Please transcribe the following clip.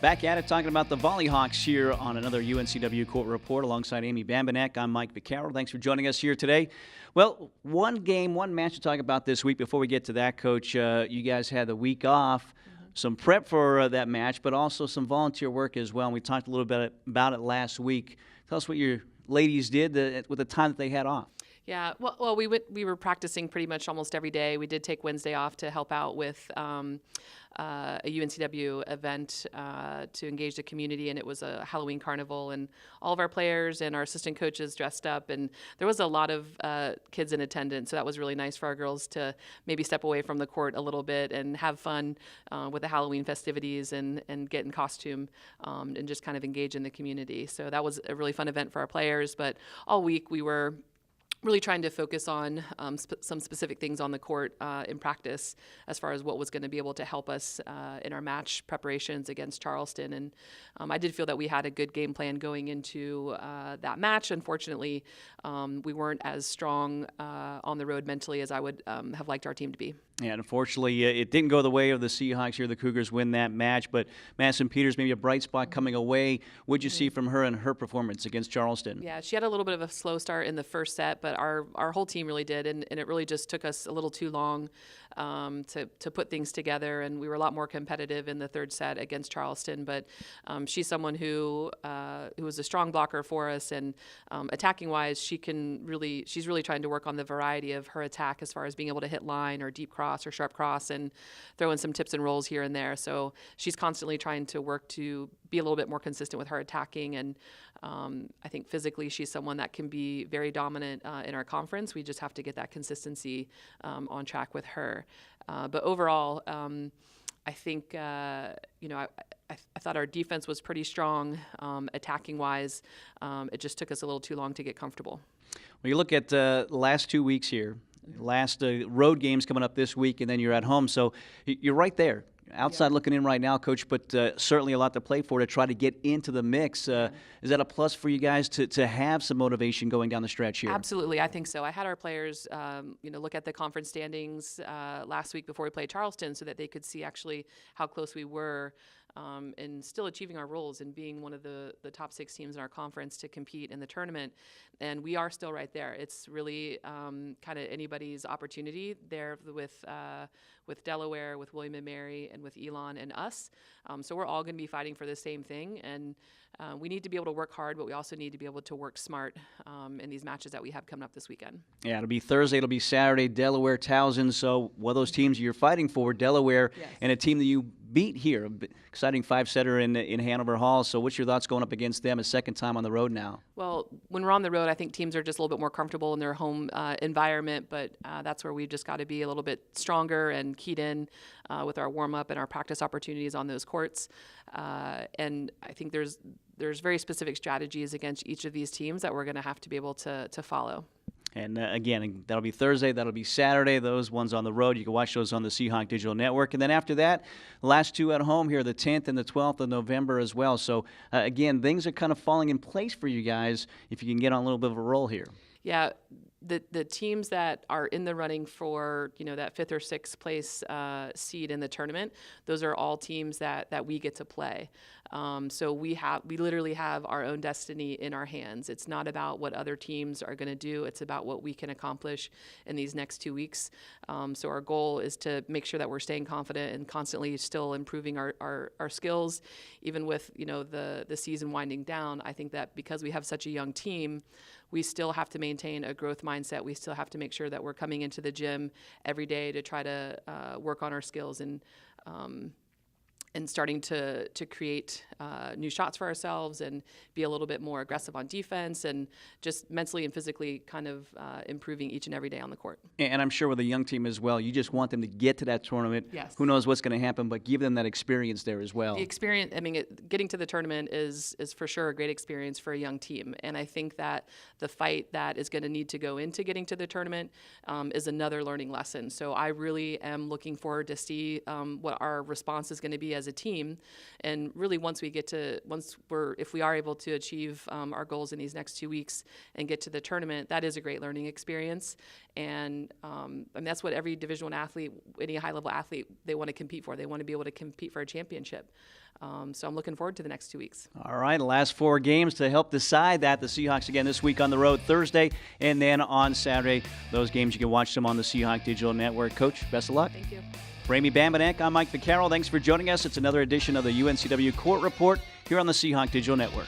Back at it, talking about the Volleyhawks here on another UNCW Court Report alongside Amy Bambanek. I'm Mike Vaccaro. Thanks for joining us here today. Well, one match to talk about this week. Before we get to that, Coach, you guys had the week off, some prep for that match, but also some volunteer work as well. And we talked a little bit about it last week. Tell us what your ladies did with the time that they had off. Yeah, well, we were practicing pretty much almost every day. We did take Wednesday off to help out with a UNCW event to engage the community, and it was a Halloween carnival, and all of our players and our assistant coaches dressed up, and there was a lot of kids in attendance, so that was really nice for our girls to maybe step away from the court a little bit and have fun with the Halloween festivities and get in costume and just kind of engage in the community. So that was a really fun event for our players, but all week we were really trying to focus on some specific things on the court in practice as far as what was going to be able to help us in our match preparations against Charleston. And I did feel that we had a good game plan going into that match. Unfortunately, we weren't as strong on the road mentally as I would have liked our team to be. Yeah, unfortunately, it didn't go the way of the Seahawks here. The Cougars win that match, but Madison Peters, maybe a bright spot coming away. What'd you see from her and her performance against Charleston? Yeah, she had a little bit of a slow start in the first set, but our whole team really did, and it really just took us a little too long to put things together, and we were a lot more competitive in the third set against Charleston. But she's someone who was a strong blocker for us, and attacking-wise, she's really trying to work on the variety of her attack as far as being able to hit line or deep cross or sharp cross and throw in some tips and rolls here and there. So she's constantly trying to work to be a little bit more consistent with her attacking, and I think physically she's someone that can be very dominant in our conference. We just have to get that consistency on track with her. But overall, I think I thought our defense was pretty strong attacking-wise. It just took us a little too long to get comfortable. Well, you look at the last 2 weeks here. Last road games coming up this week, and then you're at home. So you're right there, outside looking in right now, Coach, but certainly a lot to play for to try to get into the mix. Is that a plus for you guys to have some motivation going down the stretch here? Absolutely, I think so. I had our players look at the conference standings last week before we played Charleston so that they could see actually how close we were and still achieving our roles and being one of the top 6 teams in our conference to compete in the tournament. And we are still right there. It's really kind of anybody's opportunity there with Delaware, with William & Mary, and with Elon and us. So we're all going to be fighting for the same thing. And we need to be able to work hard, but we also need to be able to work smart in these matches that we have coming up this weekend. Yeah, it'll be Thursday, it'll be Saturday, Delaware, Towson. So one of those teams you're fighting for, Delaware, yes, and a team that you beat here, exciting 5-setter in Hanover Hall. So what's your thoughts going up against them a second time on the road now? Well, when we're on the road, I think teams are just a little bit more comfortable in their home environment, but that's where we've just got to be a little bit stronger and keyed in with our warm-up and our practice opportunities on those courts. And I think there's very specific strategies against each of these teams that we're going to have to be able to follow. And again, that'll be Thursday, that'll be Saturday. Those ones on the road, you can watch those on the Seahawk Digital Network. And then after that, the last 2 at home here, the 10th and the 12th of November as well. So again, things are kind of falling in place for you guys if you can get on a little bit of a roll here. Yeah, the teams that are in the running for that 5th or 6th place seed in the tournament, those are all teams that we get to play. So we literally have our own destiny in our hands. It's not about what other teams are going to do. It's about what we can accomplish in these next 2 weeks. So our goal is to make sure that we're staying confident and constantly still improving our skills, even with the season winding down. I think that because we have such a young team, we still have to maintain a growth mindset. We still have to make sure that we're coming into the gym every day to try to work on our skills and starting to create new shots for ourselves and be a little bit more aggressive on defense and just mentally and physically kind of improving each and every day on the court. And I'm sure with a young team as well, you just want them to get to that tournament. Yes. Who knows what's going to happen, but give them that experience there as well. The experience, getting to the tournament is for sure a great experience for a young team. And I think that the fight that is going to need to go into getting to the tournament is another learning lesson. So I really am looking forward to see what our response is going to be as a team. And really, if we are able to achieve our goals in these next 2 weeks and get to the tournament, that is a great learning experience. And that's what every Division I athlete, any high-level athlete, they want to compete for. They want to be able to compete for a championship. So I'm looking forward to the next 2 weeks. All right, the last 4 games to help decide that. The Seahawks again this week on the road Thursday, and then on Saturday. Those games you can watch them on the Seahawk Digital Network. Coach, best of luck. Thank you. For Amy Bambanek, I'm Mike Vaccaro. Thanks for joining us. It's another edition of the UNCW Court Report here on the Seahawk Digital Network.